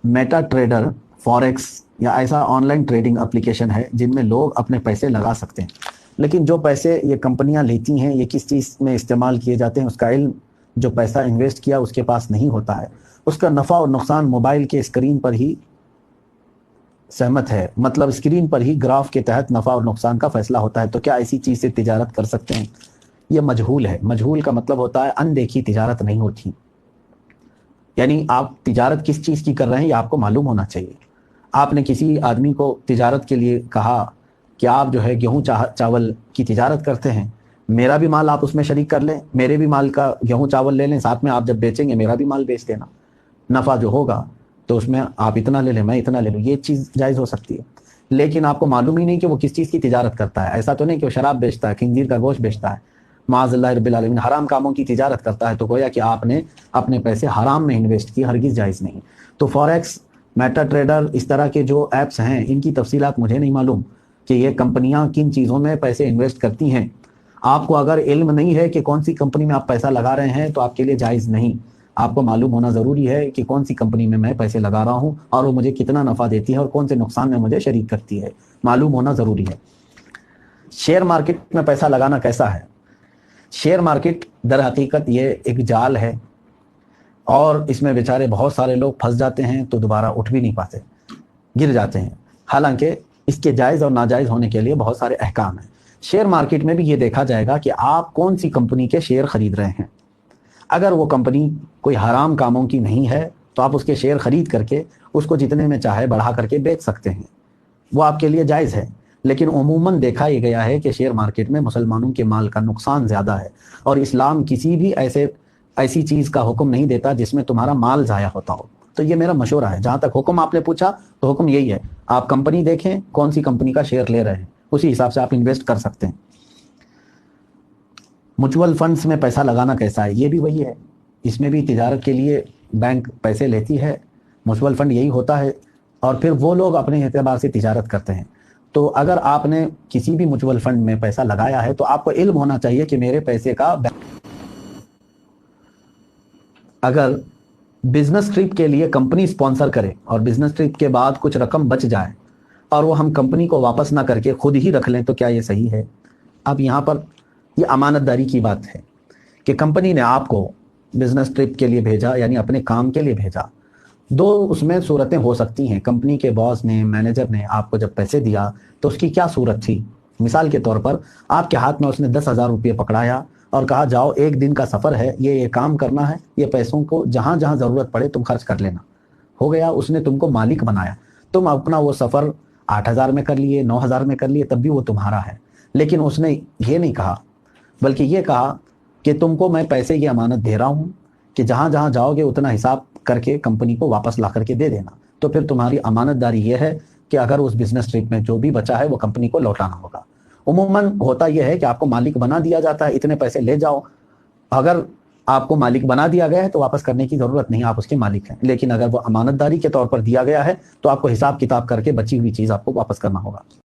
Meta trader, forex या ऐसा online trading application है जिनमें लोग अपने पैसे लगा सकते हैं। लेकिन जो पैसे ये कंपनियां लेती हैं ये किस चीज़ में इस्तेमाल किए जाते हैं उसका इल्म जो पैसा इन्वेस्ट किया उसके पास नहीं होता है। उसका नफ़ा और नुकसान मोबाइल के स्क्रीन पर ही सहमत है, मतलब स्क्रीन पर ही ग्राफ के तहत नफ़ा और नुकसान का फैसला होता है। तो क्या ऐसी चीज़ से तिजारत कर सकते हैं? ये मजहूल है। मजहूल का मतलब होता है अनदेखी तिजारत नहीं होती। यानी आप तिजारत किस चीज़ की कर रहे हैं ये आपको मालूम होना चाहिए। आपने किसी आदमी को तिजारत के लिए कहा कि आप जो है गेहूँ चावल की तिजारत करते हैं, मेरा भी माल आप उसमें शरीक कर लें, मेरे भी माल का गेहूँ चावल ले लें, साथ में आप जब बेचेंगे मेरा भी माल बेच देना, नफ़ा जो होगा तो उसमें आप इतना ले लें मैं इतना ले लूँ, ये चीज़ जायज़ हो सकती है। लेकिन आपको मालूम ही नहीं कि वो किस चीज़ की तिजारत करता है। ऐसा तो नहीं कि वो शराब बेचता है, खंजीर का गोश्त बेचता है, माअज़ल्लाह रब्बिल आलमीन हराम कामों की तिजारत करता है, तो गोया कि आपने अपने पैसे हराम में इन्वेस्ट किए, हरगिज़ जायज़ नहीं। तो फॉरेक्स, मेटा ट्रेडर, इस तरह के जो ऐप्स हैं इनकी तफसीलात मुझे नहीं मालूम कि ये कंपनियां किन चीज़ों में पैसे इन्वेस्ट करती हैं। आपको अगर इल्म नहीं है कि कौन सी कंपनी में आप पैसा लगा रहे हैं तो आपके लिए जायज़ नहीं। आपको मालूम होना ज़रूरी है कि कौन सी कंपनी में मैं पैसे लगा रहा हूँ और वो मुझे कितना नफ़ा देती है और कौन से नुकसान में मुझे शरीक करती है, मालूम होना ज़रूरी है। शेयर मार्केट में पैसा लगाना कैसा है? शेयर मार्केट दर हकीकत ये एक जाल है और इसमें बेचारे बहुत सारे लोग फंस जाते हैं तो दोबारा उठ भी नहीं पाते, गिर जाते हैं। हालांकि इसके जायज़ और नाजायज़ होने के लिए बहुत सारे अहकाम हैं। शेयर मार्केट में भी ये देखा जाएगा कि आप कौन सी कंपनी के शेयर खरीद रहे हैं। अगर वो कंपनी कोई हराम कामों की नहीं है तो आप उसके शेयर खरीद करके उसको जितने में चाहे बढ़ा करके बेच सकते हैं, वो आपके लिए जायज़ है। लेकिन उमूमन देखा ये गया है कि शेयर मार्केट में मुसलमानों के माल का नुकसान ज़्यादा है और इस्लाम किसी भी ऐसी चीज़ का हुक्म नहीं देता जिसमें तुम्हारा माल ज़ाया होता हो। तो ये मेरा मशवरा है। जहाँ तक हुक्म आपने पूछा तो हुक्म यही है, आप कंपनी देखें कौन सी कंपनी का शेयर ले रहे हैं, उसी हिसाब से आप इन्वेस्ट कर सकते हैं। म्यूचुअल फंड्स में पैसा लगाना कैसा है? ये भी वही है, इसमें भी तिजारत के लिए बैंक पैसे लेती है, म्यूचुअल फंड यही होता है और फिर वो लोग अपने एतबार से तिजारत करते हैं। तो अगर आपने किसी भी म्यूचुअल फंड में पैसा लगाया है तो आपको इल्म होना चाहिए कि मेरे पैसे का अगर बिजनेस ट्रिप के लिए कंपनी स्पॉन्सर करे और बिजनेस ट्रिप के बाद कुछ रकम बच जाए और वो हम कंपनी को वापस ना करके खुद ही रख लें तो क्या ये सही है? अब यहाँ पर ये अमानतदारी की बात है कि कंपनी ने आपको बिजनेस ट्रिप के लिए भेजा, यानी अपने काम के लिए भेजा। दो उसमें सूरतें हो सकती हैं। कंपनी के बॉस ने, मैनेजर ने आपको जब पैसे दिया तो उसकी क्या सूरत थी? मिसाल के तौर पर आपके हाथ में उसने 10,000 रुपये पकड़ाया और कहा जाओ एक दिन का सफ़र है, ये काम करना है, ये पैसों को जहाँ जहाँ ज़रूरत पड़े तुम खर्च कर लेना। हो गया, उसने तुमको मालिक बनाया। तुम अपना वो सफ़र 8,000 में कर लिए, 9,000 में कर लिए, तब भी वो तुम्हारा है। लेकिन उसने ये नहीं कहा, बल्कि ये कहा कि तुमको मैं पैसे की अमानत दे रहा हूँ कि जहाँ जहाँ जाओगे उतना हिसाब करके कंपनी को वापस ला करके दे देना। तो फिर तुम्हारी अमानतदारी ये है कि अगर उस बिजनेस ट्रिप में जो भी बचा है वो कंपनी को लौटाना होगा। उमूमन होता यह है कि आपको मालिक बना दिया जाता है, इतने पैसे ले जाओ। अगर आपको मालिक बना दिया गया है तो वापस करने की ज़रूरत नहीं, आप उसके मालिक हैं। लेकिन अगर वो अमानतदारी के तौर पर दिया गया है तो आपको हिसाब किताब करके बची हुई चीज़ आपको वापस करना होगा।